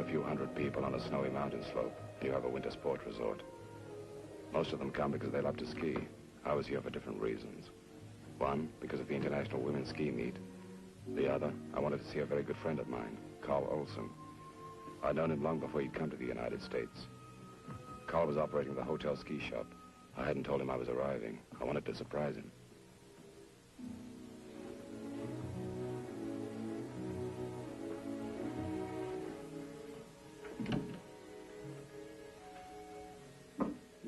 a few hundred people on a snowy mountain slope near a winter sport resort. Most of them come because they love to ski. I was here for different reasons. One, because of the International Women's Ski Meet. The other, I wanted to see a very good friend of mine, Carl Olson. I'd known him long before he'd come to the United States. Carl was operating the hotel ski shop. I hadn't told him I was arriving. I wanted to surprise him.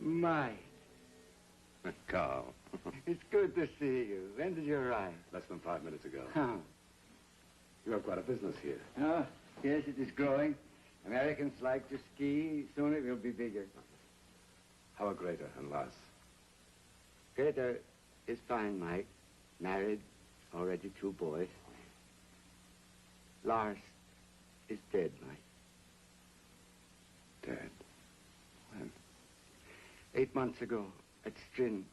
Mike. Carl. It's good to see you. When did you arrive? Less than 5 minutes ago. Huh. You have quite a business here. Oh, yes, it is growing. Americans like to ski. Soon it will be bigger. How are Greta and Lars? Greta is fine, Mike. Married, already 2 boys. Lars is dead, Mike. Dead? When? 8 months ago, at Strin.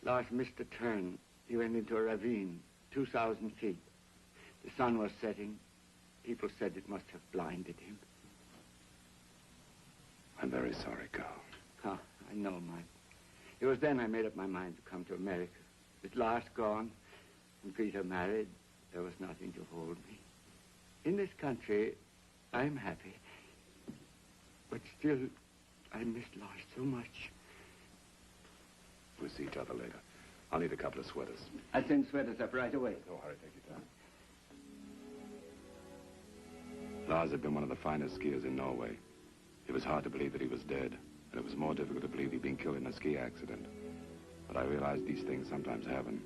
Lars missed a turn. He went into a ravine, 2,000 feet. The sun was setting. People said it must have blinded him. I'm very sorry, Carl. Oh, I know, Mike. It was then I made up my mind to come to America. With Lars gone and Peter married, there was nothing to hold me. In this country, I'm happy. But still, I miss Lars so much. We'll see each other later. I'll need a couple of sweaters. I'll send sweaters up right away. No hurry, take your time. Lars had been one of the finest skiers in Norway. It was hard to believe that he was dead, and it was more difficult to believe he'd been killed in a ski accident. But I realized these things sometimes happen.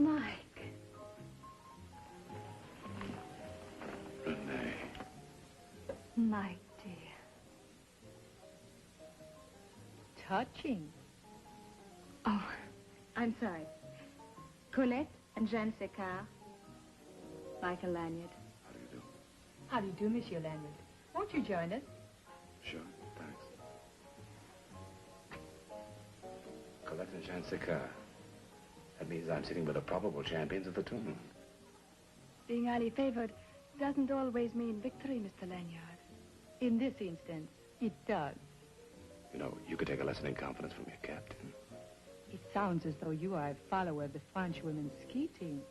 Mike. Renee. Mike, dear. Touching. Oh, I'm sorry. Colette and Jeanne Secard. Michael Lanyard. How do you do? How do you do, Monsieur Lanyard? Won't you join us? Sure, thanks. Colette and Jean Secard. That means I'm sitting with the probable champions of the tournament. Being highly favored doesn't always mean victory, Mr. Lanyard. In this instance, it does. You know, you could take a lesson in confidence from your captain. It sounds as though you are a follower of the French women's ski team.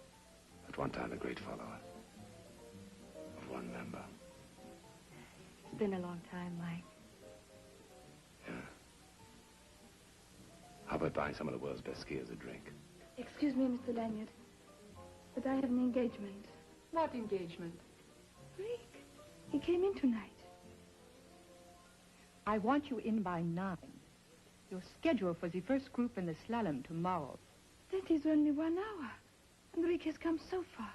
At one time, a great follower. Of one member. It's been a long time, Mike. Yeah. How about buying some of the world's best skiers a drink? Excuse me, Mr. Lanyard, but I have an engagement. What engagement? Rick, he came in tonight. I want you in by 9. You're scheduled for the first group in the slalom tomorrow. That is only 1 hour, and Rick has come so far.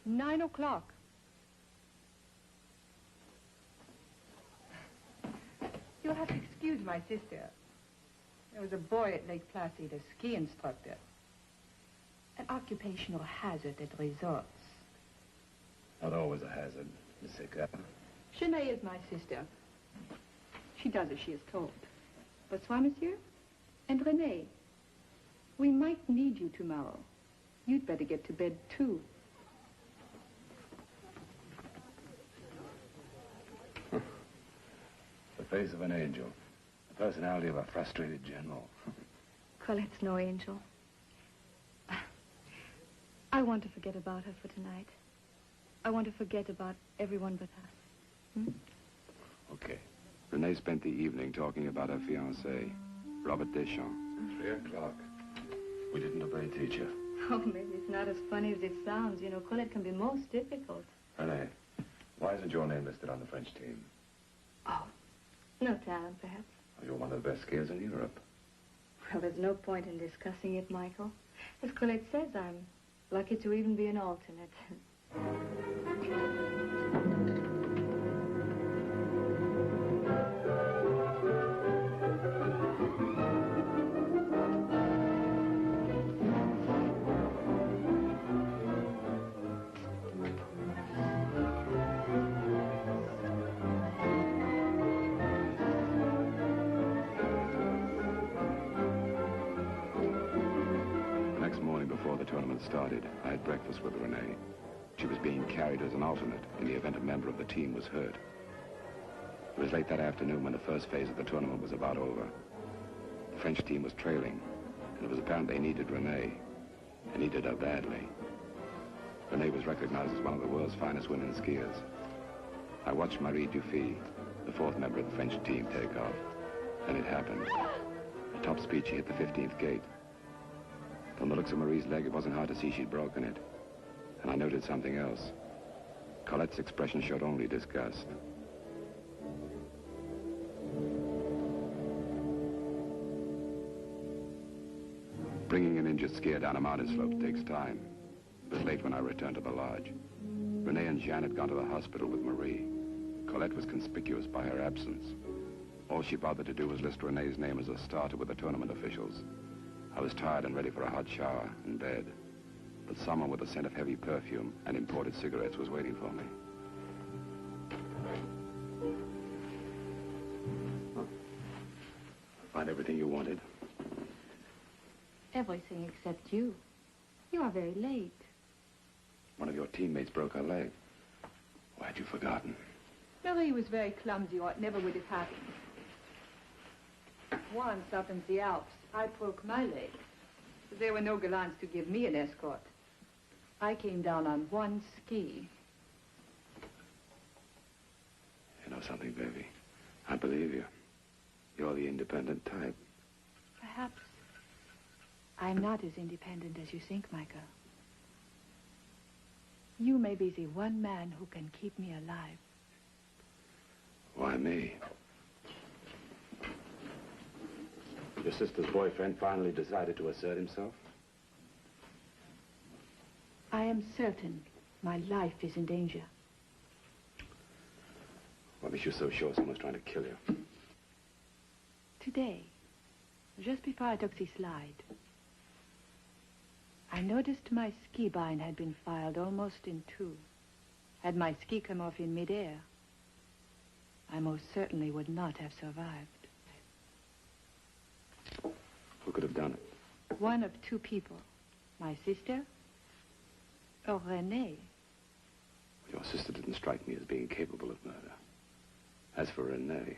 9 o'clock. You'll have to excuse my sister. There was a boy at Lake Placid, a ski instructor. An occupational hazard at resorts. Not always a hazard, Miss Secard. Shanae is my sister. She does as she is told. Bonsoir, monsieur. And Renee, we might need you tomorrow. You'd better get to bed, too. The face of an angel. The personality of a frustrated general. Colette's no angel. I want to forget about her for tonight. I want to forget about everyone but us. Hmm? Okay. Renee spent the evening talking about her fiancé, Robert Deschamps. 3 o'clock. We didn't obey teacher. Oh, maybe it's not as funny as it sounds. You know, Colette can be most difficult. Renee, why isn't your name listed on the French team? Oh, no talent, perhaps. Well, you're one of the best skiers in Europe. Well, there's no point in discussing it, Michael. As Colette says, I'm lucky to even be an alternate. the tournament started, I had breakfast with Renee. She was being carried as an alternate in the event a member of the team was hurt. It was late that afternoon when the first phase of the tournament was about over. The French team was trailing, and it was apparent they needed Renee, and needed her badly. Renee was recognized as one of the world's finest women skiers. I watched Marie Dufy, the fourth member of the French team, take off. Then it happened. At top speed, she hit the 15th gate. From the looks of Marie's leg, it wasn't hard to see she'd broken it. And I noted something else. Colette's expression showed only disgust. Bringing an injured skier down a mountain slope takes time. It was late when I returned to the lodge. Renee and Jean had gone to the hospital with Marie. Colette was conspicuous by her absence. All she bothered to do was list Renee's name as a starter with the tournament officials. I was tired and ready for a hot shower and bed. But someone with a scent of heavy perfume and imported cigarettes was waiting for me. Find everything you wanted? Everything except you. You are very late. One of your teammates broke her leg. Why had you forgotten? Marie was very clumsy, or it never would have happened. Once up in the Alps, I broke my leg. There were no gallants to give me an escort. I came down on one ski. You know something, baby? I believe you. You're the independent type. Perhaps I'm not as independent as you think, Michael. You may be the one man who can keep me alive. Why me? Your sister's boyfriend finally decided to assert himself? I am certain my life is in danger. What makes you so sure someone's trying to kill you? Today, just before I took the slide, I noticed my ski bind had been filed almost in two. Had my ski come off in midair, I most certainly would not have survived. Who could have done it? One of two people. My sister or Renee. Your sister didn't strike me as being capable of murder. As for Renee,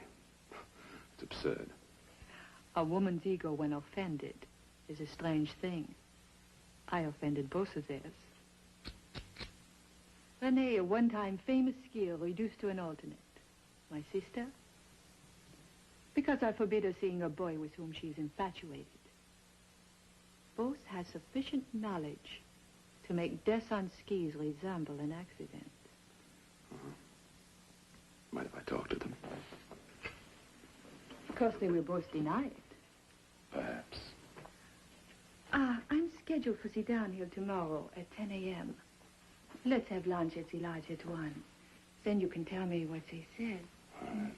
it's absurd. A woman's ego when offended is a strange thing. I offended both of theirs. Renee, a one-time famous skier reduced to an alternate. My sister? Because I forbid her seeing a boy with whom she is infatuated. Both have sufficient knowledge to make death on skis resemble an accident. Mind if I talk to them? Of course, they will both deny it. Perhaps. I'm scheduled for the downhill tomorrow at 10 a.m. Let's have lunch at the lodge at 1. Then you can tell me what they said. All right.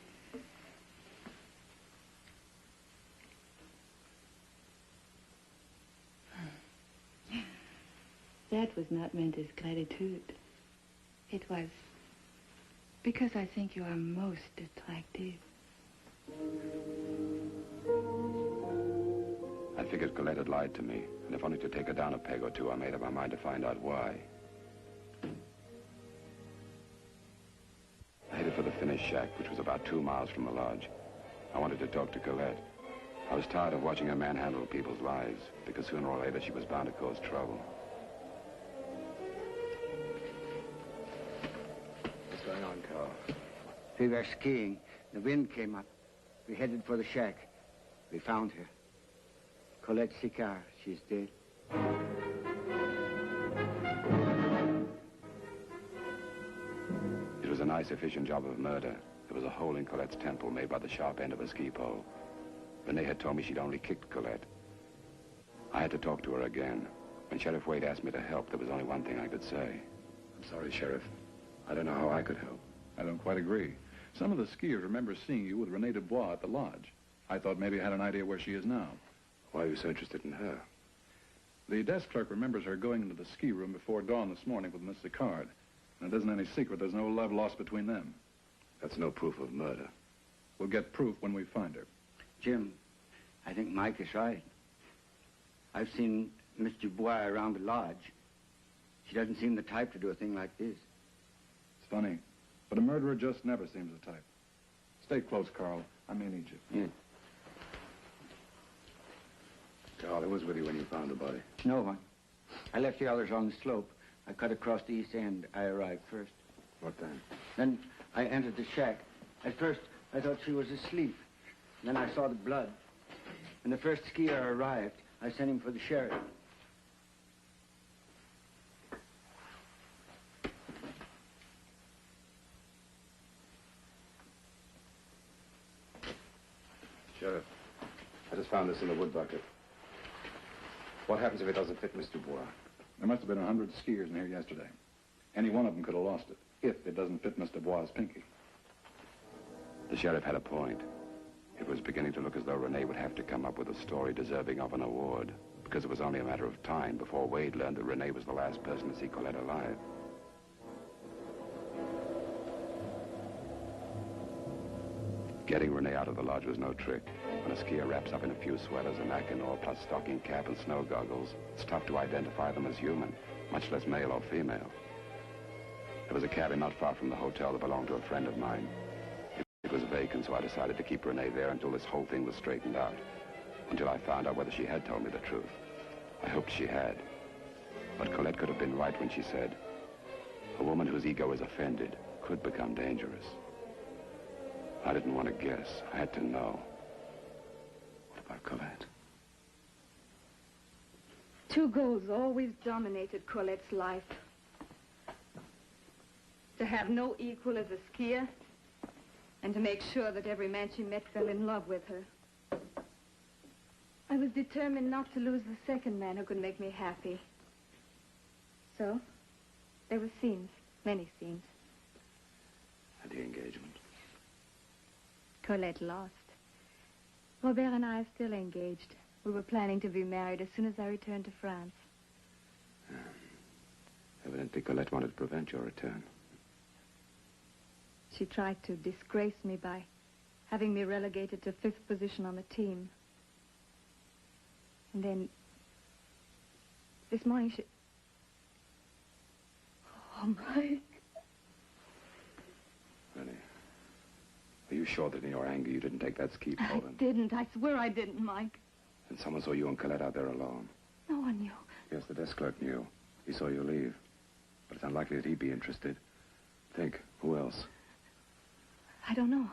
That was not meant as gratitude. It was because I think you are most attractive. I figured Colette had lied to me, and if only to take her down a peg or two, I made up my mind to find out why. I headed for the finish shack, which was about 2 miles from the lodge. I wanted to talk to Colette. I was tired of watching her manhandle people's lives, because sooner or later she was bound to cause trouble. What's going on, Carl? We were skiing. The wind came up. We headed for the shack. We found her. Colette Sicard. She's dead. It was a nice, efficient job of murder. There was a hole in Colette's temple made by the sharp end of a ski pole. Renee had told me she'd only kicked Colette. I had to talk to her again. When Sheriff Wade asked me to help, there was only one thing I could say. I'm sorry, Sheriff. I don't know how I could help. I don't quite agree. Some of the skiers remember seeing you with Renee Dubois at the lodge. I thought maybe you had an idea where she is now. Why are you so interested in her? The desk clerk remembers her going into the ski room before dawn this morning with Miss Sicard. And it isn't any secret there's no love lost between them. That's no proof of murder. We'll get proof when we find her. Jim, I think Mike is right. I've seen Miss Dubois around the lodge. She doesn't seem the type to do a thing like this. It's funny, but a murderer just never seems the type. Stay close, Carl. I may need you. Yeah. Carl, who was with you when you found the body? No one. I left the others on the slope. I cut across the east end. I arrived first. What then? Then I entered the shack. At first, I thought she was asleep. Then I saw the blood. When the first skier arrived, I sent him for the sheriff. Sheriff, I just found this in the wood bucket. What happens if it doesn't fit Miss Dubois? There must have been 100 skiers in here yesterday. Any one of them could have lost it, if it doesn't fit Miss Dubois' pinky. The sheriff had a point. It was beginning to look as though Renee would have to come up with a story deserving of an award, because it was only a matter of time before Wade learned that Renee was the last person to see Colette alive. Getting Renee out of the lodge was no trick. When a skier wraps up in a few sweaters, a mackinaw, plus stocking cap and snow goggles, it's tough to identify them as human, much less male or female. There was a cabin not far from the hotel that belonged to a friend of mine. It was vacant, so I decided to keep Renee there until this whole thing was straightened out. Until I found out whether she had told me the truth. I hoped she had. But Colette could have been right when she said, a woman whose ego is offended could become dangerous. I didn't want to guess. I had to know. What about Colette? Two goals always dominated Colette's life. To have no equal as a skier, and to make sure that every man she met fell in love with her. I was determined not to lose the second man who could make me happy. So, there were scenes, many scenes. And the engagement? Colette lost. Robert and I are still engaged. We were planning to be married as soon as I returned to France. Evidently, Colette wanted to prevent your return. She tried to disgrace me by having me relegated to 5th position on the team. And then, this morning she... Oh, Mike. Renee, are you sure that in your anger you didn't take that ski pole? I didn't. I swear I didn't, Mike. And someone saw you and Colette out there alone? No one knew. Yes, the desk clerk knew. He saw you leave. But it's unlikely that he'd be interested. Think, who else? I don't know.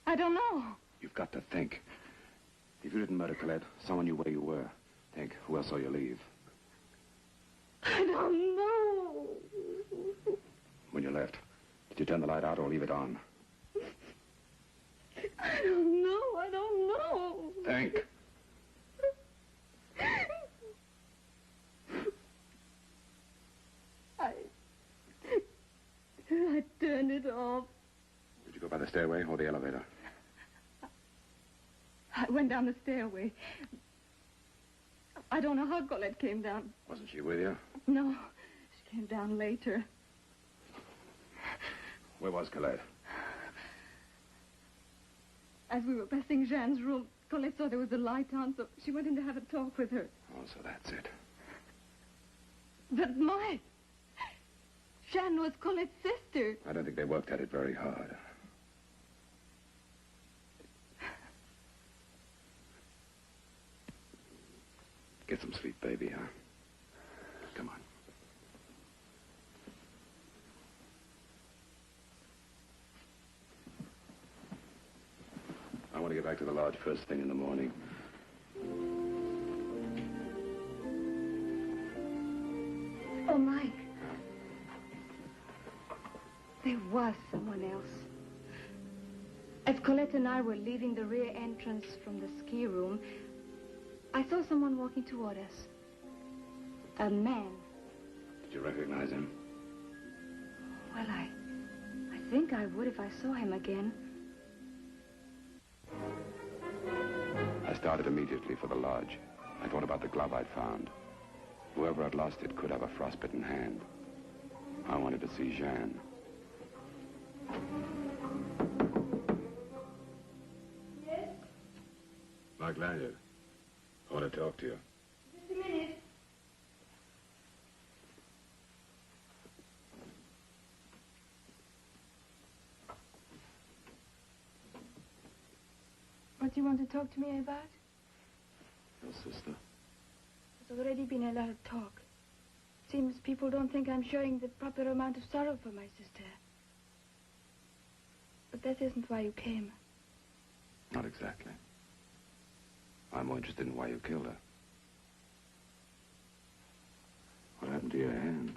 I don't know. You've got to think. If you didn't murder Colette, someone knew where you were. Think, who else saw you leave? I don't know. When you left, did you turn the light out or leave it on? I don't know. I don't know. Think. I turned it off. Did you go by the stairway or the elevator? I went down the stairway. I don't know how Colette came down. Wasn't she with you? No, she came down later. Where was Colette? As we were passing Jeanne's room, Colette saw there was a light on, so she went in to have a talk with her. Oh, so that's it. But Mike, Jeanne was Colette's sister. I don't think they worked at it very hard. Get some sleep, baby, huh? Come on. I want to get back to the lodge first thing in the morning. Oh, Mike. There was someone else. As Colette and I were leaving the rear entrance from the ski room, I saw someone walking toward us. A man. Did you recognize him? Well, I think I would if I saw him again. I started immediately for the lodge. I thought about the glove I'd found. Whoever had lost it could have a frostbitten hand. I wanted to see Jeanne. Yes? Mark Lanyard. I want to talk to you. Just a minute. what you want to talk to me about? Your sister. There's already been a lot of talk. Seems people don't think I'm showing the proper amount of sorrow for my sister. But that isn't why you came. Not exactly. I'm more interested in why you killed her. What happened to your hand?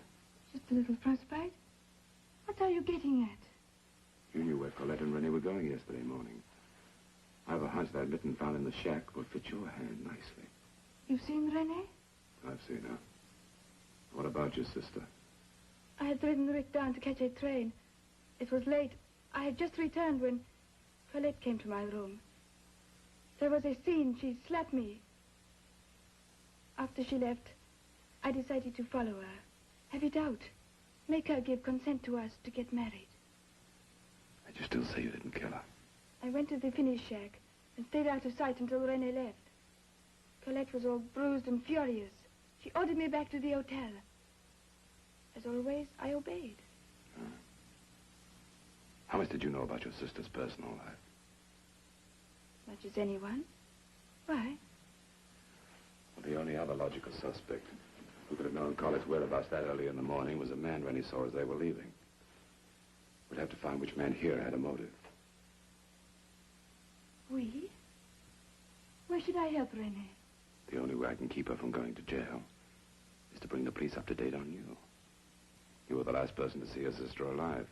Just a little frostbite. What are you getting at? You knew where Colette and Renee were going yesterday morning. I have a hunch that mitten found in the shack will fit your hand nicely. You've seen Renee? I've seen her. What about your sister? I had ridden Rick down to catch a train. It was late. I had just returned when Colette came to my room. There was a scene. She slapped me. After she left, I decided to follow her. Have it out. Make her give consent to us to get married. And you still say you didn't kill her? I went to the finish shack and stayed out of sight until Renee left. Colette was all bruised and furious. She ordered me back to the hotel. As always, I obeyed. How much did you know about your sister's personal life? As much as anyone. Why? Well, the only other logical suspect who could have known Colette's whereabouts that early in the morning was a man Rennie saw as they were leaving. We'd have to find which man here had a motive. We? Why should I help Renee? The only way I can keep her from going to jail is to bring the police up to date on you. You were the last person to see your sister alive.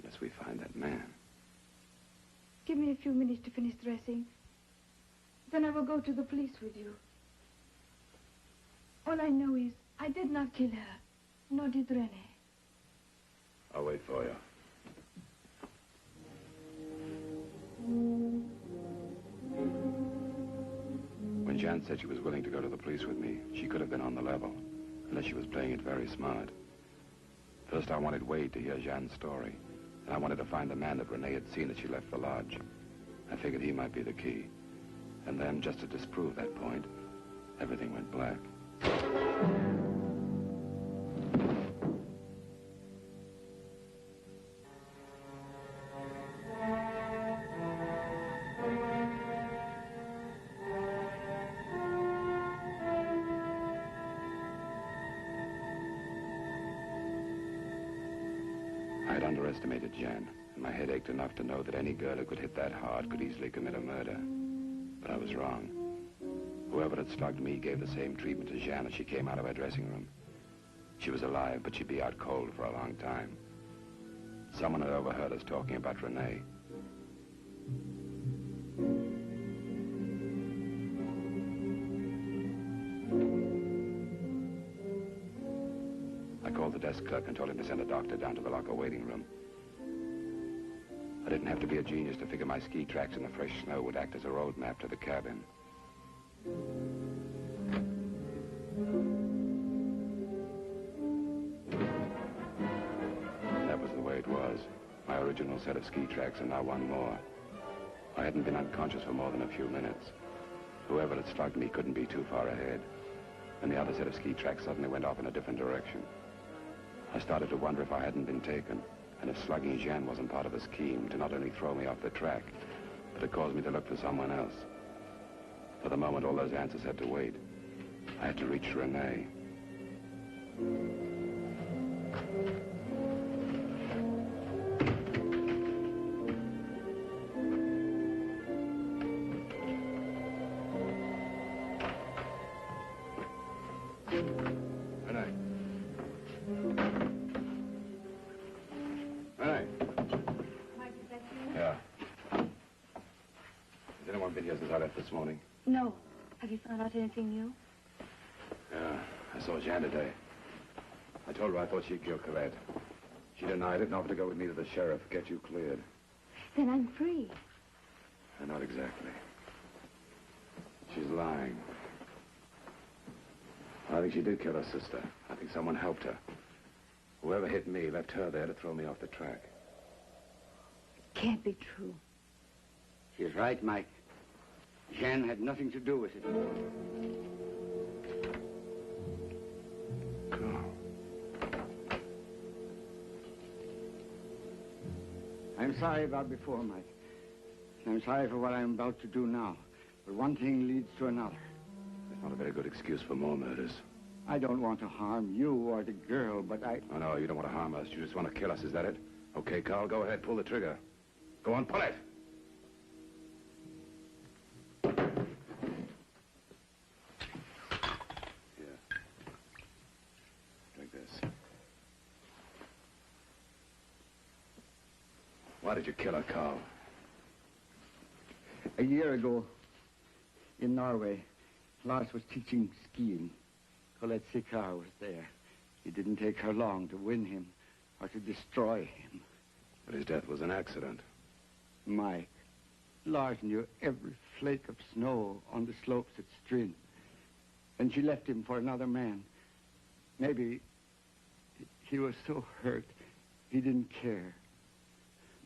Unless we find that man. Give me a few minutes to finish dressing. Then I will go to the police with you. All I know is I did not kill her, nor did Renee. I'll wait for you. When Jan said she was willing to go to the police with me, she could have been on the level, unless she was playing it very smart. First, I wanted Wade to hear Jan's story, and I wanted to find the man that Renee had seen as she left the lodge. I figured he might be the key. And then, just to disprove that point, everything went black. I had underestimated Jan, and my head ached enough to know that any girl who could hit that hard could easily commit a murder. But I was wrong. Whoever had slugged me gave the same treatment to Jan as she came out of her dressing room. She was alive, but she'd be out cold for a long time. Someone had overheard us talking about Renee. I called the desk clerk and told him to send a doctor down to the locker waiting room. I didn't have to be a genius to figure my ski tracks in the fresh snow would act as a road map to the cabin. That was the way it was. My original set of ski tracks and now one more. I hadn't been unconscious for more than a few minutes. Whoever had slugged me couldn't be too far ahead. And the other set of ski tracks suddenly went off in a different direction. I started to wonder if I hadn't been taken, and if slugging Jean wasn't part of a scheme to not only throw me off the track, but to cause me to look for someone else. For the moment, all those answers had to wait. I had to reach Renee. Renee. Renee. Mike, is that you? Yeah. Has anyone been here since I left this morning? No. Have you found out anything new? Yeah, I saw Jan today. I told her I thought she'd killed Colette. She denied it and offered to go with me to the sheriff, get you cleared. Then I'm free. Not exactly. She's lying. I think she did kill her sister. I think someone helped her. Whoever hit me left her there to throw me off the track. Can't be true. She's right, Mike. Jean had nothing to do with it. Cool. I'm sorry about before, Mike. I'm sorry for what I'm about to do now. But one thing leads to another. That's not a very good excuse for more murders. I don't want to harm you or the girl, but I... Oh, no, you don't want to harm us. You just want to kill us, is that it? Okay, Carl, go ahead. Pull the trigger. Go on, pull it! Here. Drink this. Why did you kill her, Carl? A year ago, in Norway, Lars was teaching skiing. Colette Sikar was there. It didn't take her long to win him or to destroy him. But his death was an accident. Mike, Lars knew every flake of snow on the slopes at Stryn. And she left him for another man. Maybe he was so hurt he didn't care.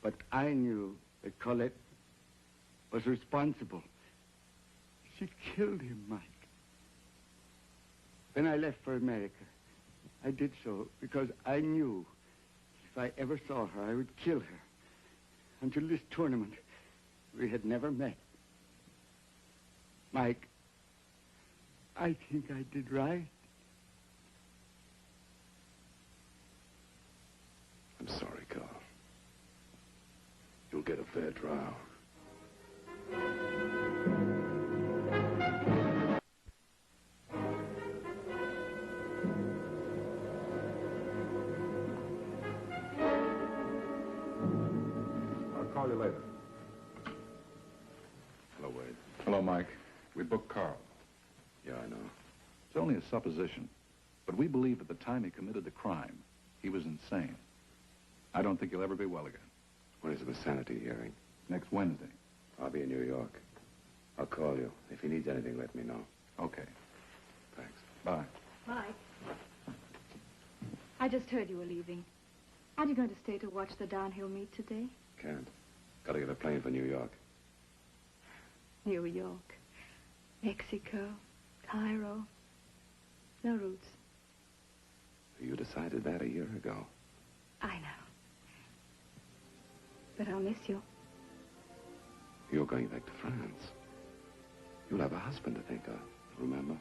But I knew that Colette was responsible. She killed him, Mike. When I left for America, I did so because I knew if I ever saw her, I would kill her. Until this tournament, we had never met. Mike, I think I did right. I'm sorry, Carl. You'll get a fair trial. Call you later. Hello, Wade. Hello, Mike. We booked Carl. Yeah, I know. It's only a supposition, but we believe at the time he committed the crime, he was insane. I don't think he'll ever be well again. When is the sanity hearing? Next Wednesday. I'll be in New York. I'll call you. If he needs anything, let me know. Okay. Thanks. Bye. Mike, I just heard you were leaving. Aren't you going to stay to watch the downhill meet today? Can't. Gotta get a plane for New York. New York, Mexico, Cairo. No routes. You decided that a year ago. I know. But I'll miss you. You're going back to France. You'll have a husband to think of, remember?